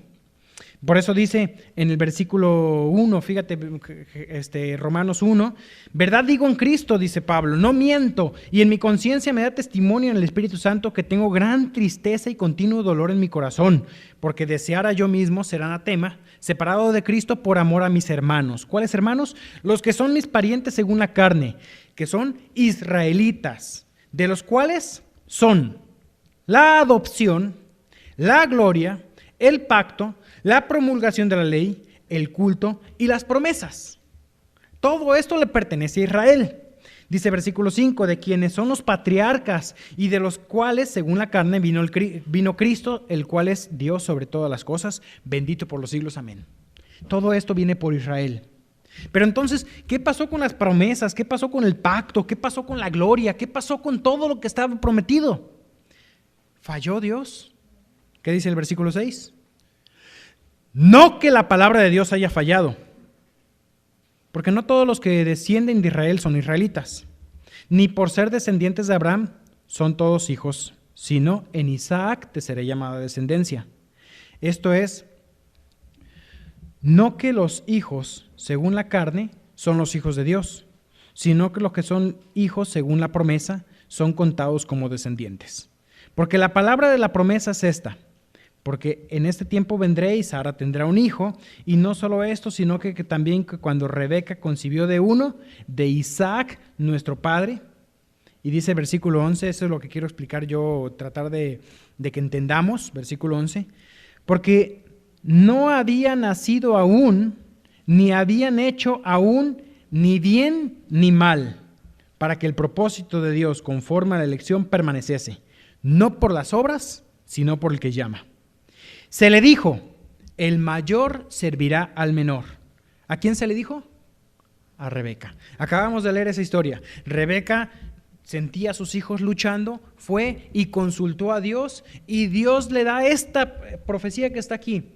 Por eso dice en el versículo 1, fíjate, Romanos 1, verdad digo en Cristo, dice Pablo, no miento, y en mi conciencia me da testimonio en el Espíritu Santo que tengo gran tristeza y continuo dolor en mi corazón, porque deseara yo mismo ser anatema, separado de Cristo por amor a mis hermanos. ¿Cuáles hermanos? Los que son mis parientes según la carne, que son israelitas, de los cuales son la adopción, la gloria, el pacto, la promulgación de la ley, el culto y las promesas. Todo esto le pertenece a Israel. Dice versículo 5, de quienes son los patriarcas y de los cuales, según la carne, vino Cristo, el cual es Dios sobre todas las cosas, bendito por los siglos. Amén. Todo esto viene por Israel. Pero entonces, ¿qué pasó con las promesas? ¿Qué pasó con el pacto? ¿Qué pasó con la gloria? ¿Qué pasó con todo lo que estaba prometido? ¿Falló Dios? ¿Qué dice el versículo 6? No que la palabra de Dios haya fallado, porque no todos los que descienden de Israel son israelitas, ni por ser descendientes de Abraham son todos hijos, sino en Isaac te será llamada descendencia. Esto es, no que los hijos según la carne son los hijos de Dios, sino que los que son hijos según la promesa son contados como descendientes. Porque la palabra de la promesa es esta: porque en este tiempo vendré y Sara tendrá un hijo, y no solo esto, sino que también cuando Rebeca concibió de uno, de Isaac, nuestro padre, y dice versículo 11, eso es lo que quiero explicar yo, tratar de que entendamos, versículo 11, porque no había nacido aún, ni habían hecho aún ni bien ni mal, para que el propósito de Dios conforme a la elección permaneciese, no por las obras, sino por el que llama. Se le dijo, el mayor servirá al menor. ¿A quién se le dijo? A Rebeca. Acabamos de leer esa historia. Rebeca sentía a sus hijos luchando, fue y consultó a Dios, y Dios le da esta profecía que está aquí: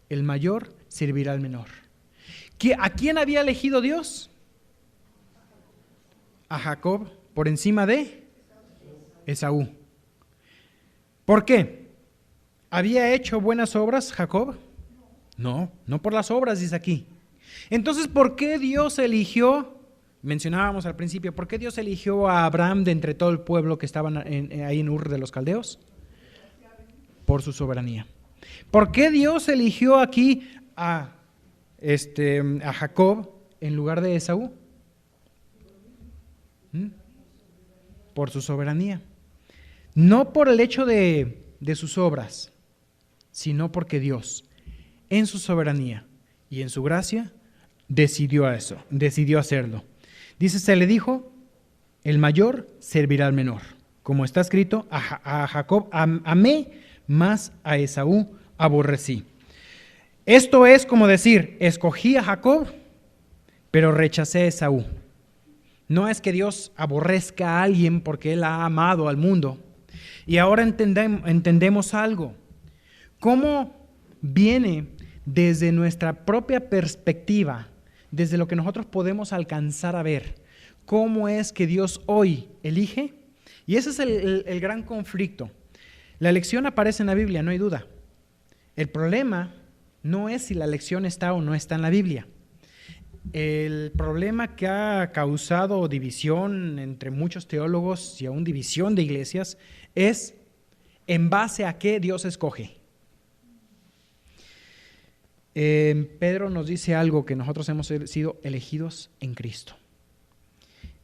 el mayor servirá al menor. ¿A quién había elegido Dios? A Jacob por encima de Esaú. ¿Por qué? ¿Había hecho buenas obras Jacob? No, no por las obras, dice aquí. Entonces, ¿por qué Dios eligió? Mencionábamos al principio, ¿por qué Dios eligió a Abraham de entre todo el pueblo que estaban ahí en Ur de los Caldeos? Por su soberanía. ¿Por qué Dios eligió aquí a Jacob en lugar de Esaú? Por su soberanía. No por el hecho de sus obras, sino porque Dios, en su soberanía y en su gracia, decidió hacerlo. Dice, se le dijo, el mayor servirá al menor. Como está escrito, a Jacob amé, más a Esaú aborrecí. Esto es como decir, escogí a Jacob, pero rechacé a Esaú. No es que Dios aborrezca a alguien porque Él ha amado al mundo. Y ahora entendemos algo. ¿Cómo viene desde nuestra propia perspectiva, desde lo que nosotros podemos alcanzar a ver? ¿Cómo es que Dios hoy elige? Y ese es el gran conflicto. La elección aparece en la Biblia, no hay duda. El problema no es si la elección está o no está en la Biblia. El problema que ha causado división entre muchos teólogos y aún división de iglesias es en base a qué Dios escoge. Pedro nos dice algo, que nosotros hemos sido elegidos en Cristo.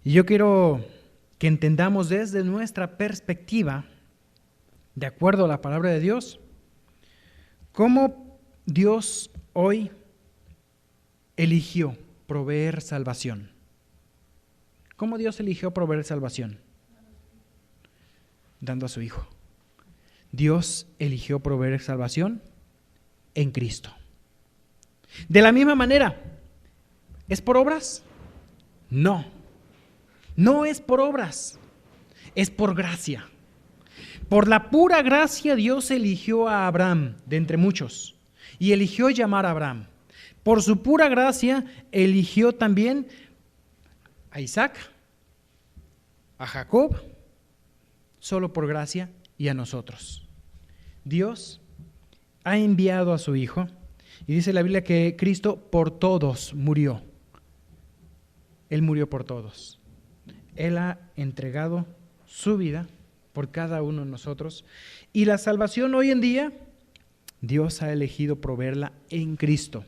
Y yo quiero que entendamos desde nuestra perspectiva, de acuerdo a la palabra de Dios, cómo Dios hoy eligió proveer salvación. ¿Cómo Dios eligió proveer salvación? Dando a su Hijo. Dios eligió proveer salvación en Cristo. De la misma manera, ¿es por obras? No, no es por obras, es por gracia. Por la pura gracia Dios eligió a Abraham de entre muchos y eligió llamar a Abraham. Por su pura gracia eligió también a Isaac, a Jacob, solo por gracia, y a nosotros. Dios ha enviado a su Hijo, y dice la Biblia que Cristo por todos murió. Él murió por todos. Él ha entregado su vida por cada uno de nosotros, y la salvación hoy en día, Dios ha elegido proveerla en Cristo.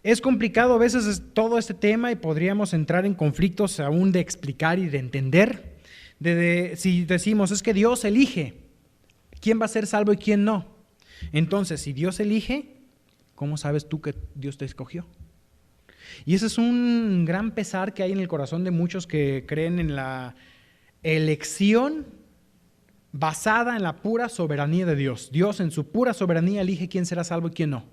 Es complicado a veces todo este tema y podríamos entrar en conflictos aún de explicar y de entender. Si decimos, es que Dios elige quién va a ser salvo y quién no. Entonces, si Dios elige, ¿cómo sabes tú que Dios te escogió? Y ese es un gran pesar que hay en el corazón de muchos que creen en la elección basada en la pura soberanía de Dios. Dios en su pura soberanía elige quién será salvo y quién no.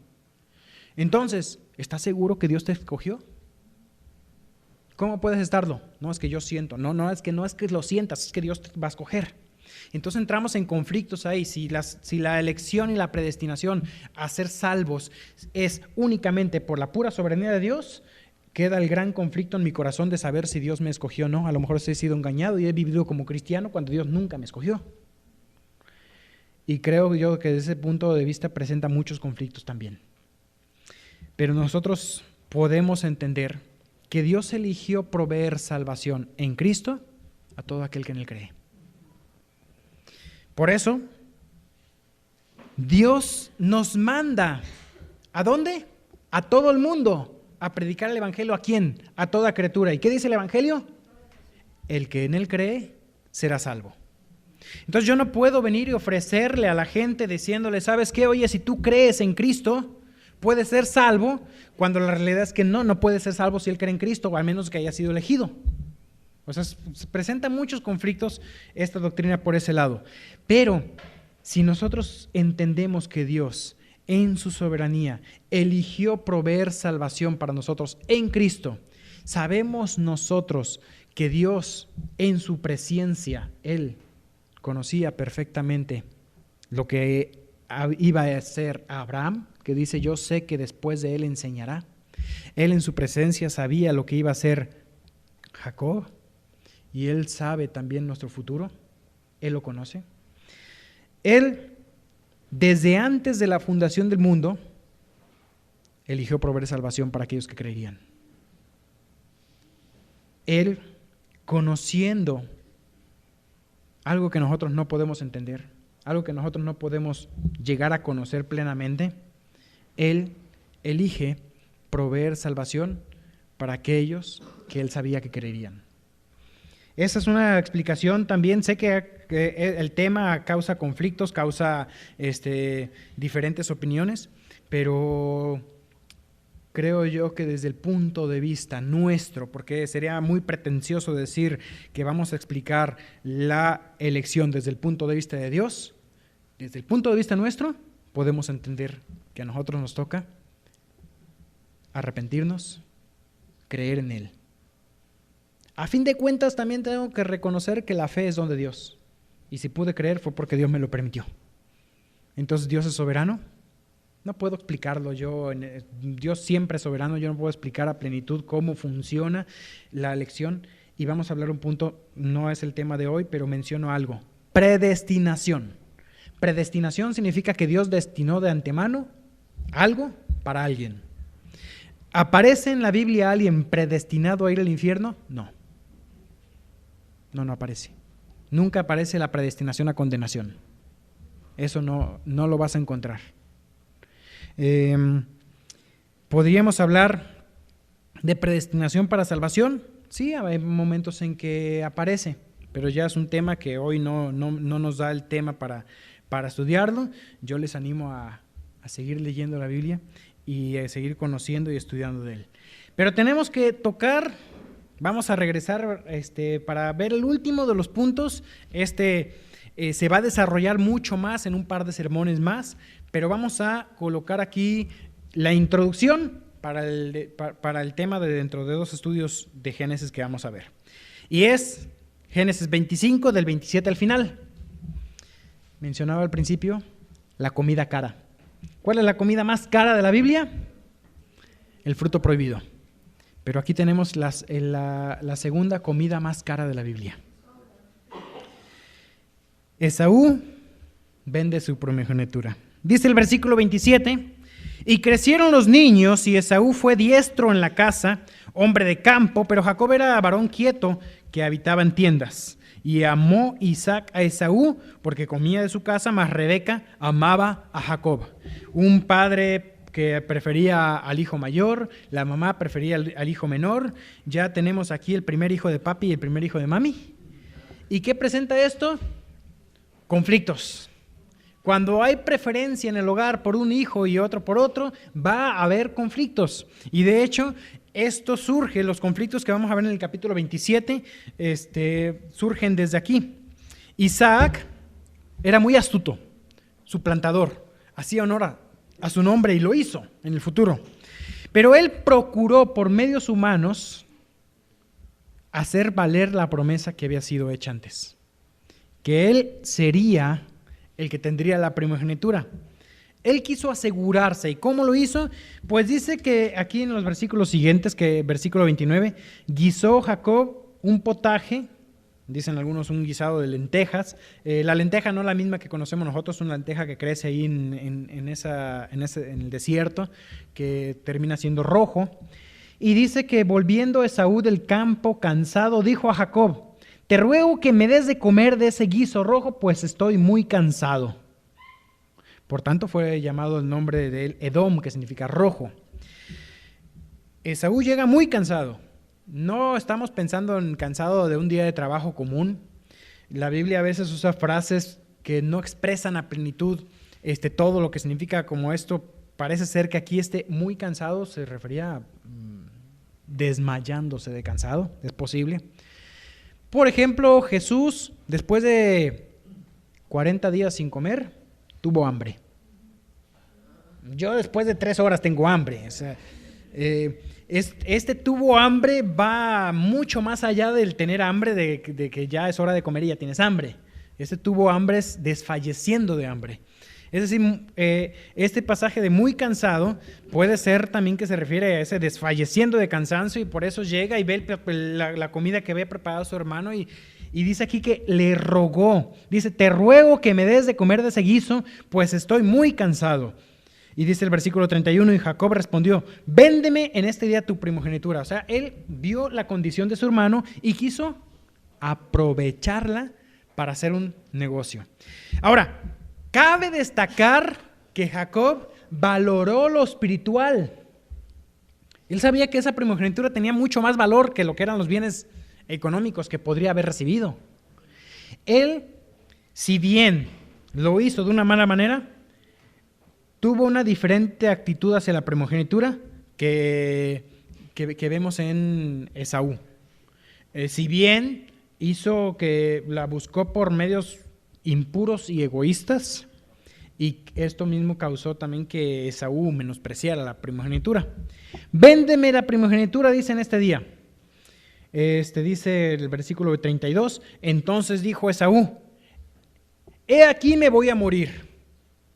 Entonces, ¿estás seguro que Dios te escogió? ¿Cómo puedes estarlo? No es que yo siento, no es que lo sientas, es que Dios te va a escoger. Entonces entramos en conflictos ahí. Si la elección y la predestinación a ser salvos es únicamente por la pura soberanía de Dios, queda el gran conflicto en mi corazón de saber si Dios me escogió o no. A lo mejor he sido engañado y he vivido como cristiano cuando Dios nunca me escogió. Y creo yo que desde ese punto de vista presenta muchos conflictos también. Pero nosotros podemos entender que Dios eligió proveer salvación en Cristo a todo aquel que en Él cree. Por eso, Dios nos manda, ¿a dónde? A todo el mundo, a predicar el Evangelio. ¿A quién? A toda criatura. ¿Y qué dice el Evangelio? El que en Él cree será salvo. Entonces yo no puedo venir y ofrecerle a la gente diciéndole, ¿sabes qué? Oye, si tú crees en Cristo, puedes ser salvo, cuando la realidad es que no puede ser salvo si él cree en Cristo, o al menos que haya sido elegido. O sea, se presenta muchos conflictos esta doctrina por ese lado. Pero si nosotros entendemos que Dios, en su soberanía, eligió proveer salvación para nosotros en Cristo, sabemos nosotros que Dios, en su presciencia, Él conocía perfectamente lo que iba a hacer Abraham, que dice, yo sé que después de él enseñará. Él en su presencia sabía lo que iba a hacer Jacob, y Él sabe también nuestro futuro. Él lo conoce. Él, desde antes de la fundación del mundo, eligió proveer salvación para aquellos que creerían. Él, conociendo algo que nosotros no podemos entender, algo que nosotros no podemos llegar a conocer plenamente, Él elige proveer salvación para aquellos que Él sabía que creerían. Esa es una explicación también. Sé que el tema causa conflictos, causa diferentes opiniones, pero creo yo que desde el punto de vista nuestro, porque sería muy pretencioso decir que vamos a explicar la elección desde el punto de vista de Dios, desde el punto de vista nuestro, podemos entender que a nosotros nos toca arrepentirnos, creer en Él. A fin de cuentas, también tengo que reconocer que la fe es don de Dios. Y si pude creer fue porque Dios me lo permitió. Entonces, ¿Dios es soberano? No puedo explicarlo yo. Dios siempre es soberano. Yo no puedo explicar a plenitud cómo funciona la elección. Y vamos a hablar un punto, no es el tema de hoy, pero menciono algo. Predestinación. Predestinación significa que Dios destinó de antemano algo para alguien. ¿Aparece en la Biblia alguien predestinado a ir al infierno? No. No aparece. Nunca aparece la predestinación a condenación. Eso no lo vas a encontrar. ¿Podríamos hablar de predestinación para salvación? Sí, hay momentos en que aparece, pero ya es un tema que hoy no nos da el tema para estudiarlo. Yo les animo a seguir leyendo la Biblia y a seguir conociendo y estudiando de él. Pero tenemos que tocar, vamos a regresar para ver el último de los puntos. Se va a desarrollar mucho más en un par de sermones más, pero vamos a colocar aquí la introducción para el tema de dentro de 2 estudios de Génesis que vamos a ver. Y es Génesis 25, del 27 al final. Mencionaba al principio la comida cara. ¿Cuál es la comida más cara de la Biblia? El fruto prohibido. Pero aquí tenemos la segunda comida más cara de la Biblia. Esaú vende su primogenitura. Dice el versículo 27, y crecieron los niños, y Esaú fue diestro en la casa, hombre de campo, pero Jacob era varón quieto que habitaba en tiendas. Y amó Isaac a Esaú porque comía de su casa, mas Rebeca amaba a Jacob. Un padre que prefería al hijo mayor, la mamá prefería al hijo menor. Ya tenemos aquí el primer hijo de papi y el primer hijo de mami. ¿Y qué presenta esto? Conflictos. Cuando hay preferencia en el hogar por un hijo y otro por otro, va a haber conflictos. Y de hecho, esto surge, los conflictos que vamos a ver en el capítulo 27, surgen desde aquí. Isaac era muy astuto, suplantador, hacía honor a su nombre y lo hizo en el futuro. Pero él procuró por medios humanos hacer valer la promesa que había sido hecha antes. que él sería el que tendría la primogenitura. Él quiso asegurarse. ¿Y cómo lo hizo? Pues dice que aquí en los versículos siguientes, que versículo 29, guisó Jacob un potaje, dicen algunos un guisado de lentejas. La lenteja no es la misma que conocemos nosotros, una lenteja que crece ahí en el desierto, que termina siendo rojo. Y dice que volviendo Esaú del campo cansado, dijo a Jacob: te ruego que me des de comer de ese guiso rojo, pues estoy muy cansado. Por tanto fue llamado el nombre de él Edom, que significa rojo. Esaú llega muy cansado. No estamos pensando en cansado de un día de trabajo común. La Biblia a veces usa frases que no expresan a plenitud todo lo que significa como esto. Parece ser que aquí muy cansado se refería a desmayándose de cansado. Es posible. Por ejemplo, Jesús, después de 40 días sin comer, tuvo hambre. Yo después de 3 horas tengo hambre. O sea, tuvo hambre va mucho más allá del tener hambre, de que ya es hora de comer y ya tienes hambre. Tuvo hambre desfalleciendo de hambre. Es decir, este pasaje de muy cansado puede ser también que se refiere a ese desfalleciendo de cansancio, y por eso llega y ve la comida que había preparado su hermano y dice aquí que le rogó. Dice: te ruego que me des de comer de ese guiso, pues estoy muy cansado. Y dice el versículo 31, y Jacob respondió: véndeme en este día tu primogenitura. O sea, él vio la condición de su hermano y quiso aprovecharla para hacer un negocio. Ahora, cabe destacar que Jacob valoró lo espiritual. Él sabía que esa primogenitura tenía mucho más valor que lo que eran los bienes económicos que podría haber recibido. Él, si bien lo hizo de una mala manera, tuvo una diferente actitud hacia la primogenitura que vemos en Esaú. Si bien hizo que la buscó por medios impuros y egoístas, y esto mismo causó también que Esaú menospreciara la primogenitura. Véndeme la primogenitura, dice en este día. Dice el versículo 32, entonces dijo Esaú: he aquí me voy a morir.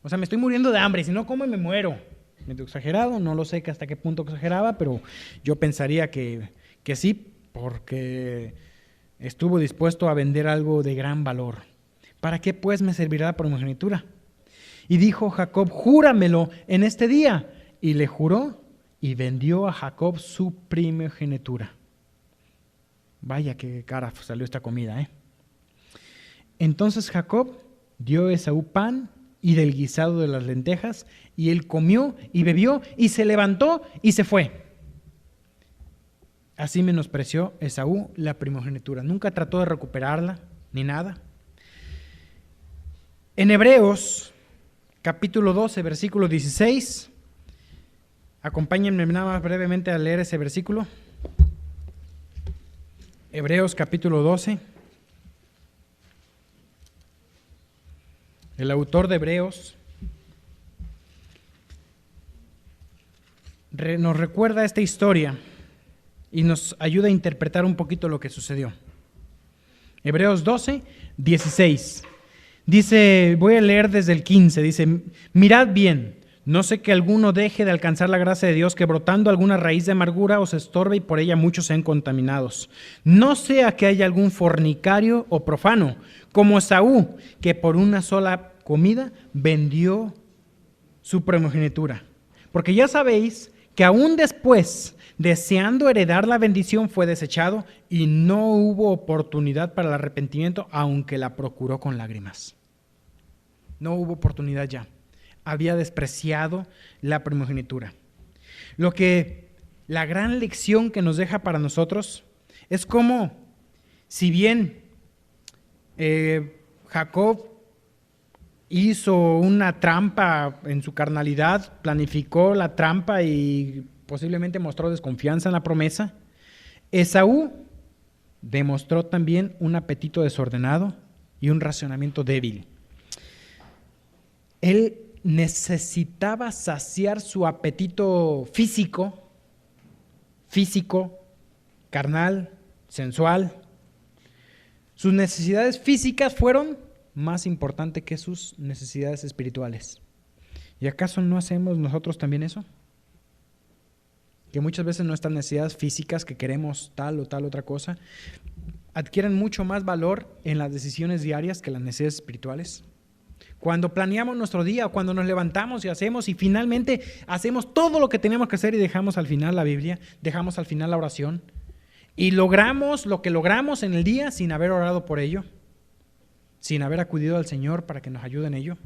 O sea, me estoy muriendo de hambre, si no como me muero. ¿Medio exagerado? No lo sé hasta qué punto exageraba, pero yo pensaría que sí, porque estuvo dispuesto a vender algo de gran valor. ¿Para qué pues me servirá la primogenitura? Y dijo Jacob: júramelo en este día. Y le juró y vendió a Jacob su primogenitura. Vaya qué cara salió esta comida, Entonces Jacob dio a Esaú pan y del guisado de las lentejas, y él comió y bebió y se levantó y se fue. Así menospreció Esaú la primogenitura. Nunca trató de recuperarla ni nada. En Hebreos capítulo 12, versículo 16, acompáñenme nada más brevemente a leer ese versículo. Hebreos capítulo 12. El autor de Hebreos nos recuerda esta historia y nos ayuda a interpretar un poquito lo que sucedió. Hebreos 12, 16. Dice, voy a leer desde el 15, dice: mirad bien, no sé que alguno deje de alcanzar la gracia de Dios, que brotando alguna raíz de amargura os estorbe y por ella muchos sean contaminados. No sea que haya algún fornicario o profano, como Esaú, que por una sola comida vendió su primogenitura. Porque ya sabéis que aún después, deseando heredar la bendición, fue desechado y no hubo oportunidad para el arrepentimiento, aunque la procuró con lágrimas. No hubo oportunidad ya. Había despreciado la primogenitura. La gran lección que nos deja para nosotros es cómo, si bien Jacob hizo una trampa en su carnalidad, planificó la trampa y posiblemente mostró desconfianza en la promesa, Esaú demostró también un apetito desordenado y un racionamiento débil. Él necesitaba saciar su apetito físico, carnal, sensual, Sus necesidades físicas fueron más importantes que sus necesidades espirituales. ¿Y acaso no hacemos nosotros también eso? Que muchas veces nuestras necesidades físicas, que queremos tal o tal otra cosa, adquieren mucho más valor en las decisiones diarias que las necesidades espirituales. Cuando planeamos nuestro día, cuando nos levantamos y finalmente hacemos todo lo que tenemos que hacer y dejamos al final la Biblia, dejamos al final la oración y logramos lo que logramos en el día sin haber orado por ello, sin haber acudido al Señor para que nos ayude en ello.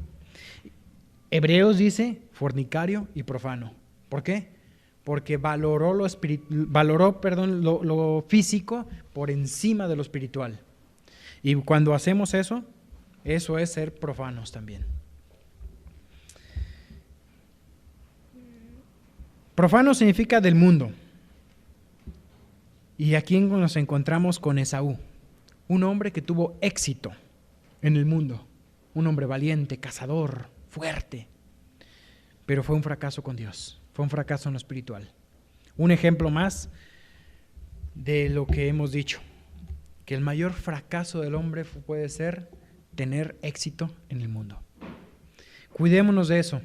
Hebreos dice fornicario y profano. ¿Por qué? Porque valoró lo físico por encima de lo espiritual. Y cuando hacemos eso, eso es ser profanos también. Profano significa del mundo. Y aquí nos encontramos con Esaú, un hombre que tuvo éxito en el mundo, un hombre valiente, cazador, fuerte, pero fue un fracaso con Dios, fue un fracaso en lo espiritual. Un ejemplo más de lo que hemos dicho, que el mayor fracaso del hombre puede ser tener éxito en el mundo. Cuidémonos de eso,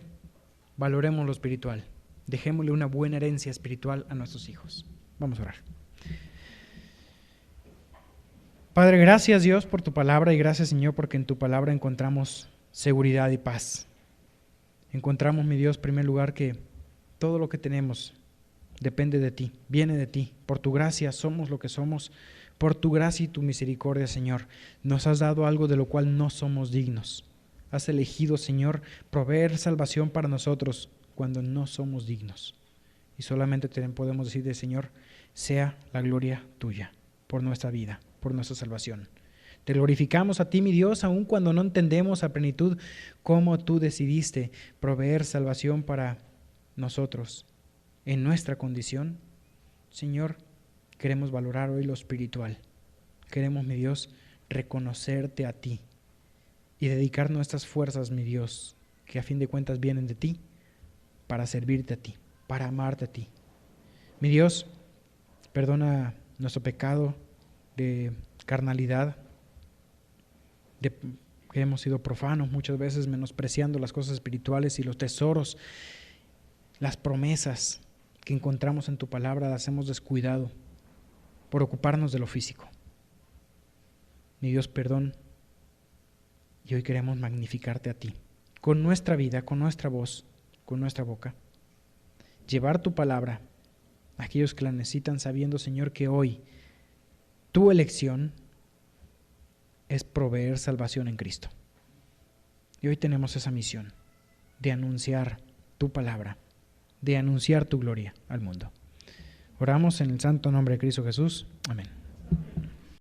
valoremos lo espiritual, dejémosle una buena herencia espiritual a nuestros hijos. Vamos a orar. Padre, gracias Dios por tu palabra y gracias Señor porque en tu palabra encontramos seguridad y paz. Encontramos, mi Dios, en primer lugar que todo lo que tenemos depende de ti, viene de ti. Por tu gracia somos lo que somos, por tu gracia y tu misericordia, Señor. Nos has dado algo de lo cual no somos dignos. Has elegido, Señor, proveer salvación para nosotros cuando no somos dignos. Y solamente podemos decir, Señor, sea la gloria tuya por nuestra vida, por nuestra salvación. Te glorificamos a ti, mi Dios, aun cuando no entendemos a plenitud cómo tú decidiste proveer salvación para nosotros en nuestra condición. Señor, queremos valorar hoy lo espiritual. Queremos, mi Dios, reconocerte a ti y dedicar nuestras fuerzas, mi Dios, que a fin de cuentas vienen de ti, para servirte a ti, para amarte a ti. Mi Dios, perdona nuestro pecado de carnalidad, de que hemos sido profanos muchas veces, menospreciando las cosas espirituales y los tesoros, las promesas que encontramos en tu palabra, las hemos descuidado por ocuparnos de lo físico. Mi Dios, perdón, y hoy queremos magnificarte a ti, con nuestra vida, con nuestra voz, con nuestra boca, llevar tu palabra a aquellos que la necesitan, sabiendo, Señor, que hoy tu elección es proveer salvación en Cristo. Y hoy tenemos esa misión de anunciar tu palabra, de anunciar tu gloria al mundo. Oramos en el santo nombre de Cristo Jesús. Amén.